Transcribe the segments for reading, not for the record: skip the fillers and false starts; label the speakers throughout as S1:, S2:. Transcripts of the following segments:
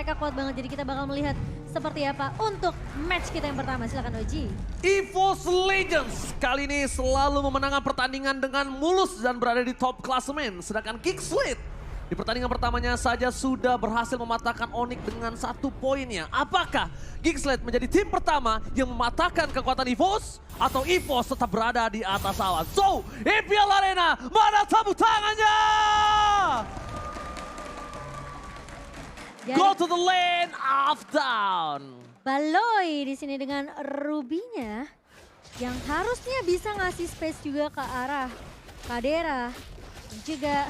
S1: mereka kuat banget. Jadi kita bakal melihat seperti apa untuk match kita yang pertama. Silakan Oji.
S2: EVOS Legends kali ini selalu memenangkan pertandingan dengan mulus dan berada di top klasemen. Sedangkan Geekslate di pertandingan pertamanya saja sudah berhasil mematahkan Onyx dengan 1 poinnya. Apakah Geekslate menjadi tim pertama yang mematahkan kekuatan EVOS? Atau EVOS tetap berada di atas awan? So, EPL Arena, mana tepuk tangannya? Go to the lane of down.
S1: Baloy di sini dengan Rubinya yang harusnya bisa ngasih space juga ke arah Kadera dan juga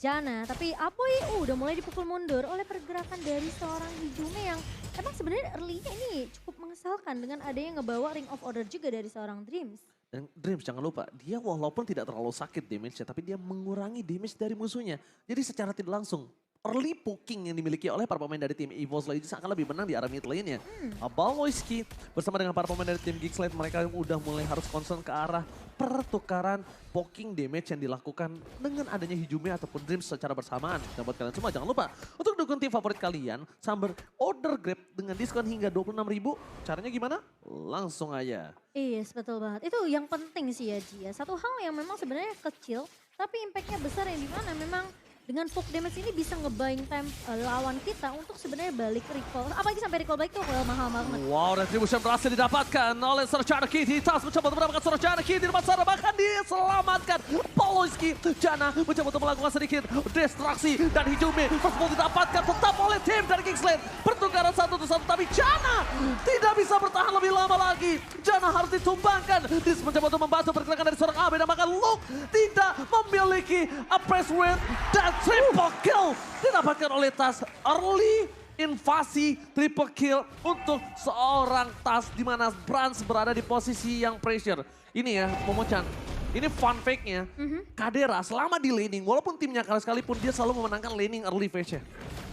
S1: Janna. Tapi Apoy udah mulai dipukul mundur oleh pergerakan dari seorang Hijume yang emang sebenarnya early-nya ini cukup mengesalkan dengan adanya ngebawa Ring of Order juga dari seorang Dreams.
S2: Dan Dreams jangan lupa, dia walaupun tidak terlalu sakit damage-nya, tapi dia mengurangi damage dari musuhnya. Jadi secara tidak langsung, early poking yang dimiliki oleh para pemain dari tim EVOS Legends akan lebih menang di arah mid lane-nya. Baloyski bersama dengan para pemain dari tim Geekslate, mereka udah mulai harus concern ke arah pertukaran poking damage yang dilakukan dengan adanya Hijume ataupun Dreams secara bersamaan. Dan buat kalian semua jangan lupa untuk dukung tim favorit kalian, Samber order Grab dengan diskon hingga 26.000. Caranya gimana? Langsung aja.
S1: Iya, betul banget. Itu yang penting sih ya Ji. Satu hal yang memang sebenarnya kecil, tapi impactnya besar yang dimana memang dengan poke damage ini bisa nge-buying time lawan kita untuk sebenarnya balik recall. Apalagi sampai recall balik tuh mahal banget.
S2: Wow, retribution berhasil didapatkan oleh Serjana Kitty. Tas mencoba untuk mendapatkan Serjana Kitty di sana, bahkan diselamatkan. Baloyski, Janna mencoba untuk melakukan sedikit distraksi dan Hijume tersebut didapatkan tetap oleh tim dari Geekslate. Pertukaran 1-1 tapi Janna tidak bisa bertahan lebih lama lagi. Janna harus ditumbangkan. Dis mencoba untuk membantu pergerakan dari seorang AB dan bahkan Luke tidak memiliki a press win dan triple kill didapatkan oleh Tas. Early invasi triple kill untuk seorang Tas di mana Brans berada di posisi yang pressure. Ini ya, Momochan. Ini fun fact-nya, Kadera selama di laning, walaupun timnya kalah sekalipun, dia selalu memenangkan laning early phase-nya.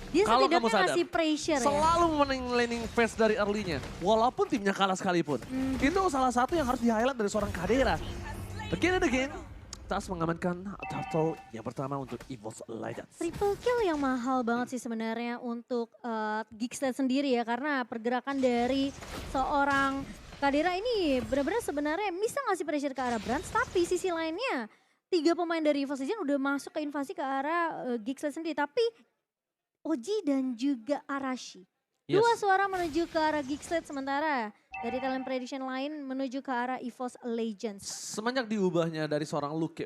S1: Dia
S2: Kalau kamu
S1: setidaknya
S2: sadar,
S1: ngasih pressure ya.
S2: selalu memenangkan laning phase dari early-nya, walaupun timnya kalah sekalipun. Itu salah satu yang harus di-highlight dari seorang Kadera. Again and again, Tas mengamankan turtle yang pertama untuk EVOS Legends.
S1: Triple kill yang mahal banget sih sebenarnya untuk Geekslate sendiri ya. Karena pergerakan dari seorang Kadera ini benar-benar sebenarnya bisa ngasih pressure ke arah Brans. Tapi sisi lainnya 3 pemain dari EVOS Legends udah masuk ke invasi ke arah Geekslate sendiri. Tapi Oji dan juga Arashi. Dua suara menuju ke arah Geekslate sementara dari talent prediction lain menuju ke arah EVOS Legends.
S2: Semenjak diubahnya dari seorang Luke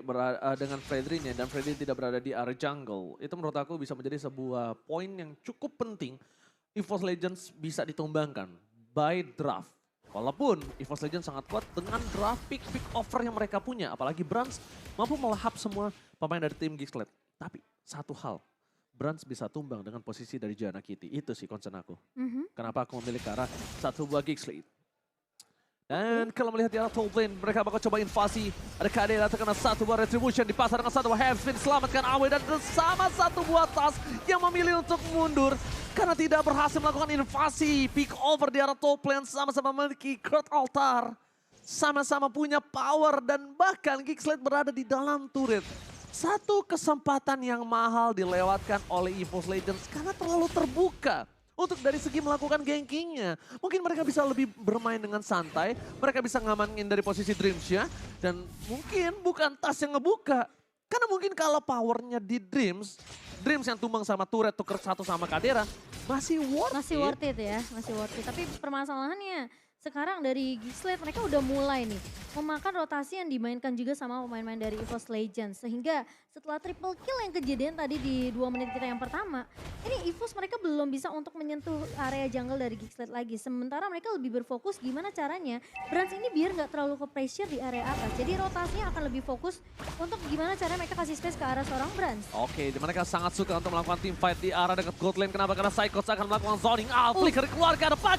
S2: dengan Fredrin-nya dan Fredrin tidak berada di area jungle, itu menurut aku bisa menjadi sebuah poin yang cukup penting. EVOS Legends bisa ditumbangkan by draft. Walaupun EVOS Legends sangat kuat dengan draft pick offer yang mereka punya, apalagi Brans mampu melahap semua pemain dari tim Geekslate. Tapi satu hal, Brans bisa tumbang dengan posisi dari Janna Kitty. Itu sih concern aku. Kenapa aku memilih ke arah satu buah Geekslate. Dan kalau melihat di arah top lane, mereka bakal coba invasi. Ada Kadera terkena satu buah retribution, dipasar dengan satu buah heavy, selamatkan Awe dan bersama satu buah Tas yang memilih untuk mundur. Karena tidak berhasil melakukan invasi, pick over di arah top lane, sama-sama memiliki Court Altar. Sama-sama punya power dan bahkan Geekslate berada di dalam turret. Satu kesempatan yang mahal dilewatkan oleh EVOS Legends karena terlalu terbuka. Untuk dari segi melakukan gankingnya. Mungkin mereka bisa lebih bermain dengan santai. Mereka bisa ngamanin dari posisi Dreams-nya. Dan mungkin bukan Tas yang ngebuka. Karena mungkin kalau powernya di Dreams yang tumbang sama turret tuker satu sama Kadera. Masih worth it
S1: Ya, masih worth it. Tapi permasalahannya sekarang dari Geekslate mereka udah mulai nih memakan rotasi yang dimainkan juga sama pemain-pemain dari EVOS Legends. Sehingga setelah triple kill yang kejadian tadi di 2 menit kita yang pertama, ini EVOS mereka belum bisa untuk menyentuh area jungle dari Geekslate lagi. Sementara mereka lebih berfokus gimana caranya Brans ini biar nggak terlalu ke pressure di area atas. Jadi rotasinya akan lebih fokus untuk gimana caranya mereka kasih space ke arah seorang Brans.
S2: Oke, mereka sangat suka untuk melakukan team fight di arah dekat gold lane. Kenapa? Karena Psychos akan melakukan zoning. Flicker keluar ke depan.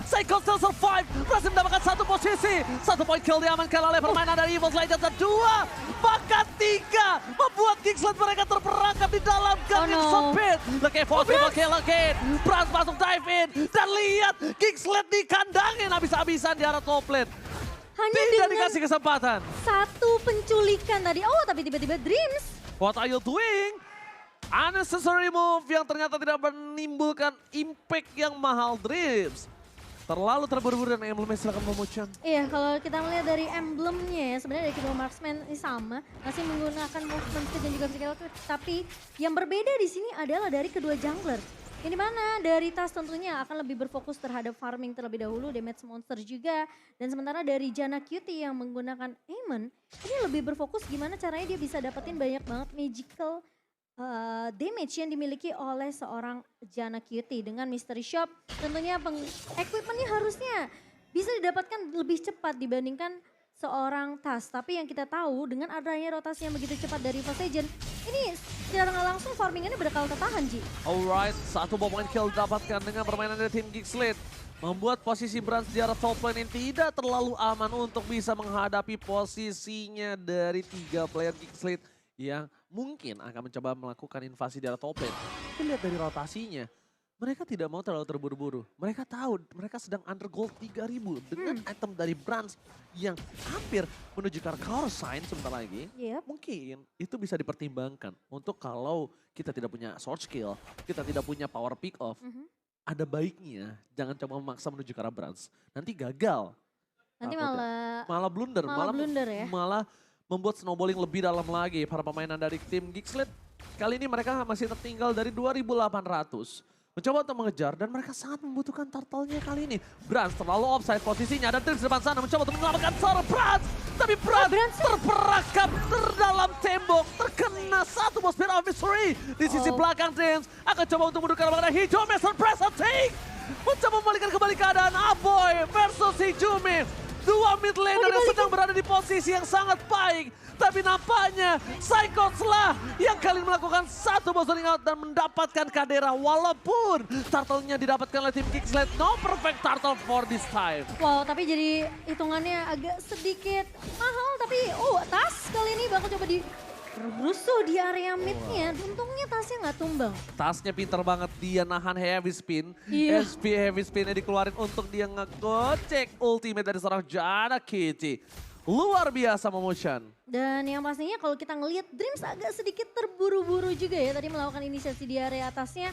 S2: Psychos still survive. Berhasil mendapatkan satu posisi. 1 point kill diamankan oleh permainan dari EVOS Legends. Dan 2, bahkan 3. Membuat Geekslate mereka terperangkap di dalam gang yang sempit. Look at Force triple kill again. Brans masuk dive in. Dan lihat Geekslate dikandangin habis-habisan di arah top lane.
S1: Hanya
S2: Tidak
S1: dengan
S2: dikasih kesempatan.
S1: satu penculikan tadi. Oh, tapi tiba-tiba Dreams.
S2: What are you doing? Unnecessary move yang ternyata tidak menimbulkan impact yang mahal. Dreams terlalu terburu-buru dan emblemnya silakan memucang.
S1: Iya, kalau kita melihat dari emblemnya ya, sebenarnya dari kedua marksman ini sama, masih menggunakan movement speed dan juga physical attack, tapi yang berbeda di sini adalah dari kedua jungler. Ini mana dari Tas tentunya akan lebih berfokus terhadap farming terlebih dahulu, damage monster juga. Dan sementara dari Janna Cutie yang menggunakan Aemon, ini lebih berfokus gimana caranya dia bisa dapetin banyak banget magical damage yang dimiliki oleh seorang Janna Cutie. Dengan Mystery Shop tentunya equipmentnya harusnya bisa didapatkan lebih cepat dibandingkan seorang Tas. Tapi yang kita tahu dengan adanya rotasi yang begitu cepat dari First Legend, ini secara nggak langsung farmingannya bakal tertahan, Ji.
S2: Alright, satu point kill didapatkan dengan permainan dari tim Geekslate. Membuat posisi Brans di arah top lane ini tidak terlalu aman untuk bisa menghadapi posisinya dari 3 player Geekslate yang mungkin akan mencoba melakukan invasi di arah top lane. Kita lihat dari rotasinya, mereka tidak mau terlalu terburu-buru. Mereka tahu mereka sedang under gold 3000 dengan item dari Brans yang hampir menuju ke arah color sign sebentar lagi.
S1: Yep.
S2: Mungkin itu bisa dipertimbangkan untuk kalau kita tidak punya sword skill, kita tidak punya power pick off. Ada baiknya jangan coba memaksa menuju ke arah Brans. Nanti gagal.
S1: Nanti
S2: malah blunder,
S1: malah blunder ya.
S2: malah membuat snowballing lebih dalam lagi para pemainan dari tim Geekslate. Kali ini mereka masih tertinggal dari 2.800. Mencoba untuk mengejar dan mereka sangat membutuhkan turtle-nya kali ini. Brans terlalu offside posisinya dan Dreams di depan sana mencoba untuk menyelamatkan seorang Brans. Tapi Brans terperangkap terdalam tembok, terkena satu buah Spear of Mystery. Di sisi belakang Dreams akan coba untuk mundurkan mengenai hijau, Master Press Attack. Mencoba membalikkan kembali keadaan Aboy versus Hijumi. Dua mid laner yang sedang berada di posisi yang sangat baik. Tapi nampaknya Psychots lah yang kali ini melakukan satu bosoning out dan mendapatkan Kadera. Walaupun turtle-nya didapatkan oleh tim Geekslate. No perfect turtle for this time.
S1: Wow, tapi jadi hitungannya agak sedikit mahal. Tapi Tas kali ini bakal coba rusuh di area mid-nya. Untungnya Tasnya nggak tumbang.
S2: Tasnya pinter banget, dia nahan heavy spin.
S1: Iya.
S2: SP heavy spinnya dikeluarin untuk dia ngegocek ultimate dari seorang Janna Cutie. Luar biasa Momotion.
S1: Dan yang pastinya kalau kita ngelihat Dreams agak sedikit terburu-buru juga ya. Tadi melakukan inisiasi di area atasnya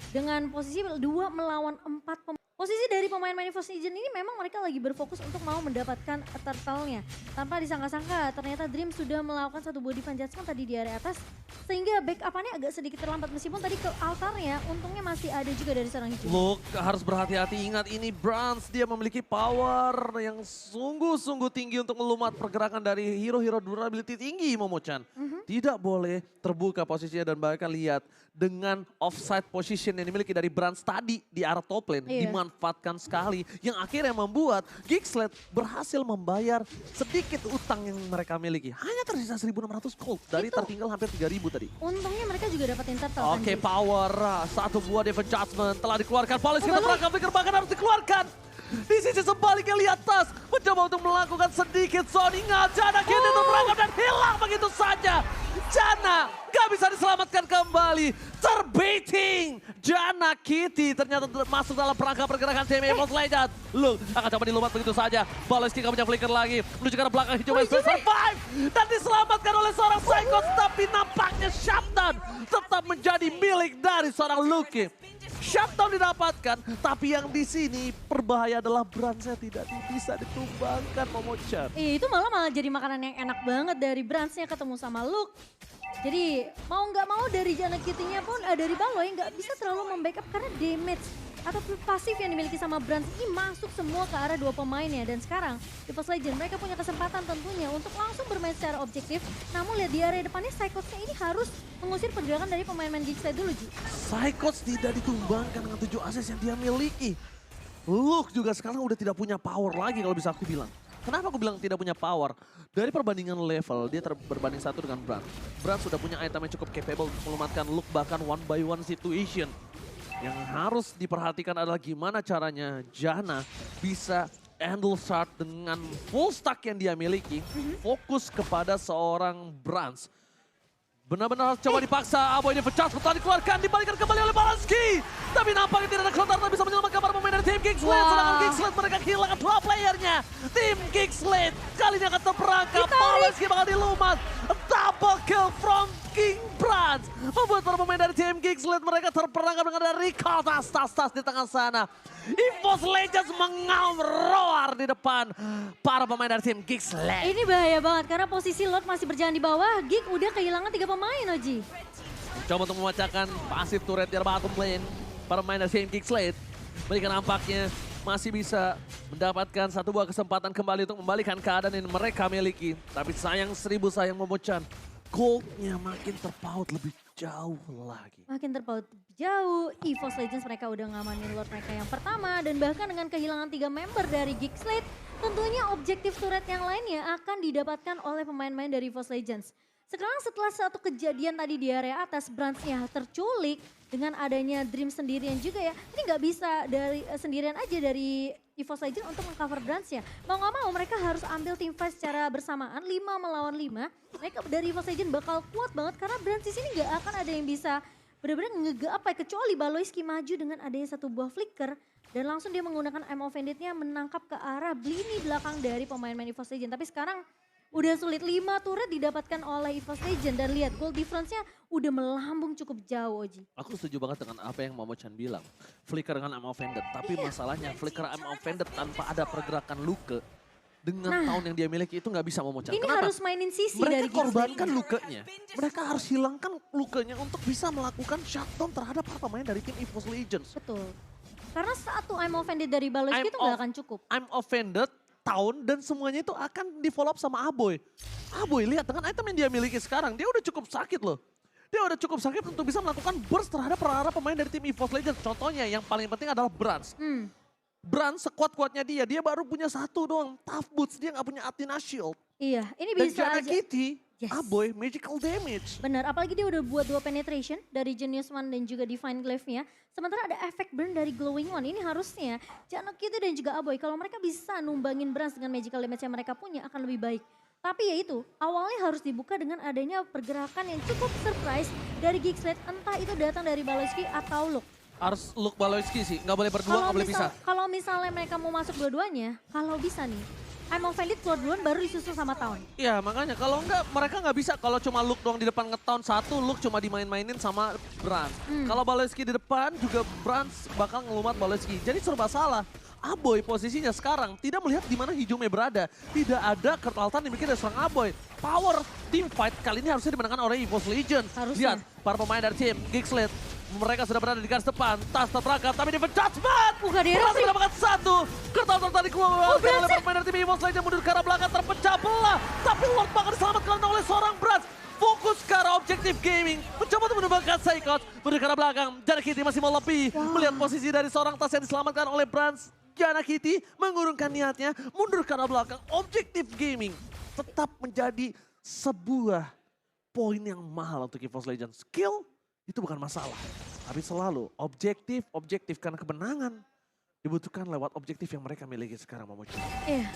S1: dengan posisi 2 melawan 4 Posisi dari pemain-pemain First Legend ini memang mereka lagi berfokus untuk mau mendapatkan turtle-nya. Tanpa disangka-sangka ternyata Dream sudah melakukan satu buah defense judgment tadi di area atas. Sehingga backup-annya agak sedikit terlambat meskipun tadi ke altarnya untungnya masih ada juga dari seorang hijau.
S2: Look, harus berhati-hati, ingat ini Brans, dia memiliki power yang sungguh-sungguh tinggi untuk melumat pergerakan dari hero-hero durability tinggi Momo-chan. Tidak boleh terbuka posisinya dan bahkan lihat dengan offside position yang dimiliki dari Brans tadi di arah top lane. Dimanfaatkan sekali yang akhirnya membuat Geekslate berhasil membayar sedikit utang yang mereka miliki. Hanya tersisa 1.600 gold dari tertinggal hampir 3.000 tadi.
S1: Untungnya mereka juga dapatin turtle.
S2: Oke, power. Satu buah defense judgment telah dikeluarkan. Polis kita perangkap Flicker bahkan harus dikeluarkan. Di sisi sebaliknya lihat Tas mencoba untuk melakukan sedikit zoningan. Janna Cutie terperangkap dan hilang begitu saja. Janna gak bisa diselamatkan kembali. Terbaiting. Janna Cutie ternyata masuk dalam perangkap pergerakan tim First Legend. Look, akan coba dilumat begitu saja. Baleski gak punya flicker lagi. Menuju ke arah belakang hijau survive. Dan diselamatkan oleh seorang Psychots. Tapi nampaknya shutdown tetap menjadi milik dari seorang Lucky. Shutdown didapatkan, tapi yang di sini berbahaya adalah Bransnya tidak bisa ditumbangkan Momo-chan.
S1: Itu malah jadi makanan yang enak banget dari Bransnya ketemu sama Luke. Jadi mau nggak mau dari Janna Cutie-nya pun dari Baloy nggak bisa terlalu membackup karena damage atau pasif yang dimiliki sama Brans ini masuk semua ke arah dua pemainnya. Dan sekarang di First Legend mereka punya kesempatan tentunya untuk langsung bermain secara objektif. Namun lihat di area depannya Psychots-nya ini harus mengusir pergerakan dari pemain-pemain Geekslate dulu, Ji.
S2: Psychots tidak ditumbangkan dengan 7 ases yang dia miliki. Luke juga sekarang udah tidak punya power lagi kalau bisa aku bilang. Kenapa aku bilang tidak punya power? Dari perbandingan level, dia berbanding satu dengan Brans. Brans sudah punya item yang cukup capable untuk melumatkan Luke bahkan one by one situation. Yang harus diperhatikan adalah gimana caranya Janna bisa handle start dengan full stack yang dia miliki. Fokus kepada seorang Brans. Benar-benar coba dipaksa, Aboy ini pecah, setelah dikeluarkan, dibalikan kembali oleh Baleski. Tapi nampaknya tidak ada counter yang bisa menyelamatkan para pemain dari tim Geekslate. Sedangkan Geekslate mereka kehilangan 2 playernya. Tim Geekslate kali ini akan terperangkap, Baleski bakal dilumat. Double kill from King Brans membuat para pemain dari tim Geeks mereka terperangkap dengan ada Rico tas di tengah sana. EVOS Legends mengaum roar di depan para pemain dari tim Geeks.
S1: Ini bahaya banget karena posisi Lord masih berjalan di bawah. Geek udah kehilangan 3 pemain, Oji.
S2: Coba untuk memecahkan pasif turret di bottom lane. Para pemain dari tim Geeks mereka nampaknya masih bisa mendapatkan satu buah kesempatan kembali untuk membalikan keadaan yang mereka miliki. Tapi sayang 1000 sayang Momochan. Goldnya makin terpaut lebih jauh lagi.
S1: Makin terpaut jauh, EVOS Legends mereka udah ngamanin Lord mereka yang pertama. Dan bahkan dengan kehilangan 3 member dari Geeks tentunya objektif turret yang lainnya akan didapatkan oleh pemain-pemain dari EVOS Legends. Sekarang setelah satu kejadian tadi di area atas, Brans-nya terculik dengan adanya Dream sendirian juga ya. Ini nggak bisa dari sendirian aja dari EVOS Legends untuk mengcover Brans-nya. Mau nggak mau mereka harus ambil team fight secara bersamaan, 5 melawan 5. Mereka dari EVOS Legends bakal kuat banget karena Brans di sini nggak akan ada yang bisa benar-benar nge-up kecuali Baloyski maju dengan adanya satu buah flicker. Dan langsung dia menggunakan M Offended-nya menangkap ke arah Blini belakang dari pemain-pemain EVOS Legends. Tapi sekarang udah sulit, 5 turret didapatkan oleh EVOS Legends dan lihat gold difference-nya udah melambung cukup jauh, Oji.
S2: Aku setuju banget dengan apa yang Momochan bilang. Flicker dengan I'm offended, tapi masalahnya flicker I'm offended tanpa ada pergerakan Luke dengan tahun yang dia miliki itu nggak bisa Momochan.
S1: Ini
S2: Kenapa?
S1: harus mainin sisi
S2: Mereka
S1: dari
S2: korbankan lukanya. Mereka harus hilangkan lukanya untuk bisa melakukan shutdown terhadap para pemain dari tim EVOS Legends.
S1: Betul. Karena satu I'm offended dari Baloyski itu nggak akan cukup.
S2: I'm offended, tahun dan semuanya itu akan di follow up sama Aboy. Aboy lihat dengan item yang dia miliki sekarang, dia udah cukup sakit loh. Dia udah cukup sakit untuk bisa melakukan burst terhadap para pemain dari tim EVOS Legends. Contohnya yang paling penting adalah Brans. Brans sekuat-kuatnya dia baru punya satu doang, Tough Boots, dia nggak punya Athena Shield.
S1: Iya, ini
S2: Dan
S1: bisa
S2: Jana
S1: aja.
S2: Kitty,
S1: Yes.
S2: Aboy, Magical Damage.
S1: Benar, apalagi dia udah buat 2 penetration dari Genius One dan juga Divine Glaive-nya. Sementara ada efek burn dari Glowing One. Ini harusnya Jana Kitty dan juga Aboy kalau mereka bisa numbangin Brans dengan magical damage yang mereka punya akan lebih baik. Tapi ya itu, awalnya harus dibuka dengan adanya pergerakan yang cukup surprise dari Geeks. Entah itu datang dari Baloyski atau Luke.
S2: Harus Luke Baloyski sih, nggak boleh berdua, nggak boleh pisah.
S1: Kalau misalnya mereka mau masuk dua-duanya, kalau bisa nih, I'm offended keluar duluan baru disusul sama Town.
S2: Iya makanya kalau enggak mereka nggak bisa kalau cuma Luke doang di depan nge-town satu, Luke cuma dimain-mainin sama Brans. Kalau Baloyski di depan juga Brans bakal ngelumat Baloyski. Jadi serba salah. Aboy posisinya sekarang tidak melihat di mana Hijume berada. Tidak ada Kurtaltan yang bikin ada serang Aboy. Power team fight kali ini harusnya dimenangkan oleh EVOS Legends.
S1: Harusnya.
S2: Lihat para pemain dari tim Geeks. Mereka sudah berada di garis depan, Tas terperangkap, tapi di judgment.
S1: Bukan dia
S2: Brans
S1: sih.
S2: mendapatkan satu. Kurtaltan tadi keluar oleh
S1: Brans.
S2: pemain dari tim EVOS Legends mundur ke arah belakang terpecah belah. Tapi Lord bakal diselamatkan oleh seorang Brans. Fokus ke arah objektif gaming. Mencoba untuk menumbangkan Psychos. Mundur ke arah belakang. Jana Kitty masih mau lebih. Melihat posisi dari seorang Tas yang diselamatkan oleh Brans. Jana Kitty mengurungkan niatnya. Mundur ke arah belakang. Objektif gaming tetap menjadi sebuah poin yang mahal untuk EVOS Legends. Skill itu bukan masalah. Tapi selalu objektif karena kemenangan dibutuhkan lewat objektif yang mereka miliki sekarang, Momochan.
S1: Iya.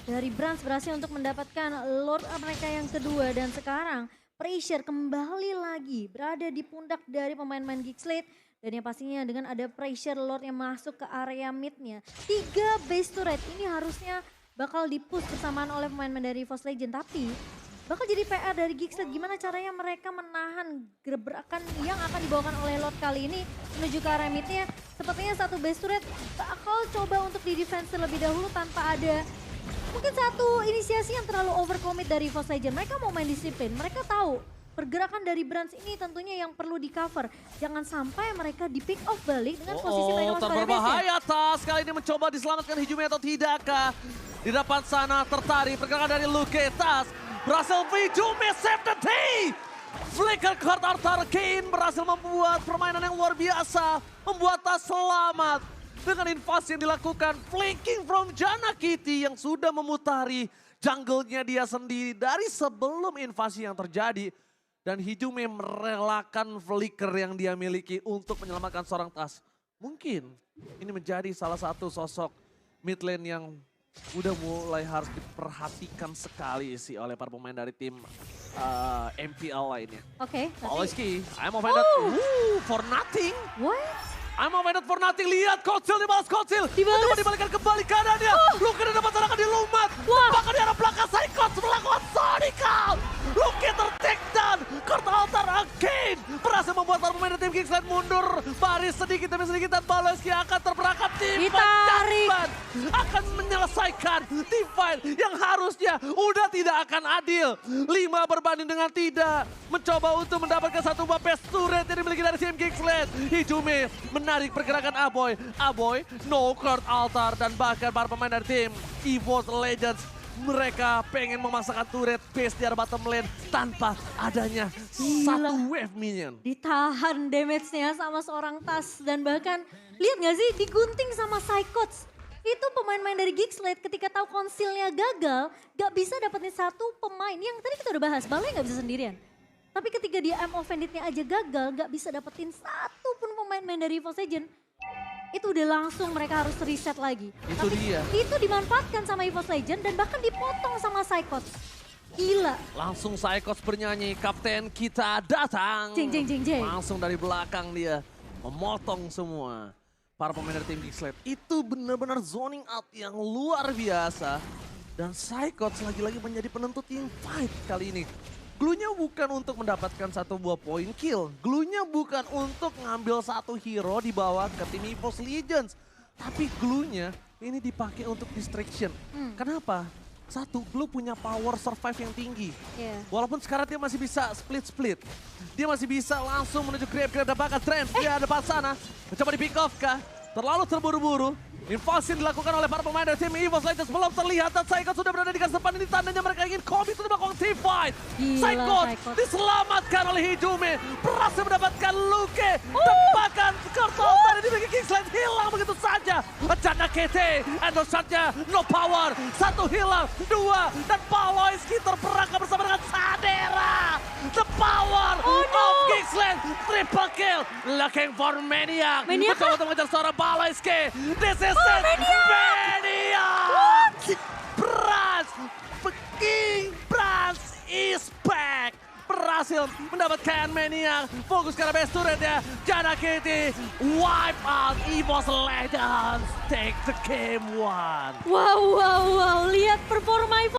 S1: Dari Brans berhasil untuk mendapatkan Lord mereka yang kedua dan sekarang pressure kembali lagi berada di pundak dari pemain-pemain Geeks. Dan yang pastinya dengan ada pressure Lord yang masuk ke area mid-nya. 3 base turret ini harusnya bakal di-push bersamaan oleh pemain-pemain dari EVOS Legends. Tapi bakal jadi PR dari Geeks. Gimana caranya mereka menahan gebrakan yang akan dibawakan oleh Lord kali ini menuju ke area mid-nya. Sepertinya satu base turret bakal coba untuk di-defense terlebih dahulu tanpa ada mungkin satu inisiasi yang terlalu overcommit dari EVOS Legends. Mereka mau main disiplin, mereka tahu pergerakan dari Brans ini tentunya yang perlu di cover. Jangan sampai mereka di pick off balik dengan posisi mereka masuk ke area base-nya.
S2: Berbahaya Tas kali ini mencoba diselamatkan Hijume atau tidakkah. Di depan sana tertarik pergerakan dari Luke. Tas berhasil Hijume save the day. Flicker card Arcane berhasil membuat permainan yang luar biasa. Membuat Tas selamat. Dengan invasi yang dilakukan flanking from Jana Kitty yang sudah memutari jungle-nya dia sendiri dari sebelum invasi yang terjadi. Dan Hijume merelakan flicker yang dia miliki untuk menyelamatkan seorang Tas. Mungkin ini menjadi salah satu sosok mid lane yang udah mulai harus diperhatikan sekali sih oleh para pemain dari tim MPL lainnya.
S1: Oke, tapi
S2: Baloyski, I'm offended. For nothing.
S1: what?
S2: I'm offended for nothing. Lihat Kocil dibalas Kocil.
S1: Dibalas.
S2: Mencoba dibalikan kembali keadaannya. Luke dapat serangan di lumat.
S1: Wah.
S2: Bahkan di arah belakang Psychos melakukan Sonical. Luke ter-take down. Kurt Altar again berhasil membuat para pemain tim Kingsland mundur. Baris sedikit demi sedikit dan Baloyski akan terperangkap. Tim
S1: Ditarik.
S2: akan menyelesaikan team fight yang harusnya udah tidak akan adil. 5 berbanding dengan tidak. Mencoba untuk mendapatkan satu buah best turret yang dimiliki dari tim Kingsland. Hijume menarik pergerakan Aboy. Aboy, no Kurt Altar dan bahkan para pemain dari tim EVOS Legends. Mereka pengen memasakkan turret base di arah bottom lane tanpa adanya satu wave minion.
S1: Ditahan damage-nya sama seorang Tas dan bahkan lihat gak sih digunting sama Psychots. Itu pemain-pemain dari Geekslate ketika tahu konsilnya gagal gak bisa dapetin satu pemain yang tadi kita udah bahas, Balai gak bisa sendirian. Tapi ketika dia M offended-nya aja gagal gak bisa dapetin satu pun pemain-pemain dari EVOS Legends. Itu udah langsung mereka harus reset lagi.
S2: Itu dia.
S1: Itu dimanfaatkan sama EVOS Legends dan bahkan dipotong sama Psychots. Gila.
S2: Langsung Psychots bernyanyi, kapten kita datang.
S1: Jeng, jeng, jeng, jeng.
S2: Langsung dari belakang dia memotong semua. Para pemain dari tim Geekslate itu benar-benar zoning out yang luar biasa. Dan Psychots lagi-lagi menjadi penentu team fight kali ini. Glue-nya bukan untuk mendapatkan satu buah point kill. Glue-nya bukan untuk ngambil satu hero dibawa ke tim EVOS Legends. Tapi glue-nya ini dipakai untuk distraction. Kenapa? Satu, Glue punya power survive yang tinggi.
S1: Yeah.
S2: Walaupun sekarang dia masih bisa split-split. Dia masih bisa langsung menuju grab-grab dan bahkan Trent di depan sana. Mencoba di pick off kah? Terlalu terburu-buru. Invasi yang dilakukan oleh para pemain dari tim EVOS Legends belum terlihat dan Psychots sudah berada di garis depan. Ini tandanya mereka ingin commit untuk melakukan team fight. Psychots diselamatkan oleh Hijume. Berhasil mendapatkan Luke. Tebakan Kurt Altar ini dimiliki Kingsland hilang begitu saja. Jana KT, endorse shotnya, no power. Satu hilang, dua. Dan Baloyski terperangkap bersama dengan Sadera. The power of Kingsland. Triple kill. Looking for Maniac. Mencoba untuk mengejar seorang Baloyski. This is Maniac! Brans, King Brans is back! Berhasil mendapatkan Maniac. Fokus ke arah base turretnya. Jana Kitty, wipe out EVOS Legends. Take the game one.
S1: Wow, wow, wow. Lihat performa EVOS.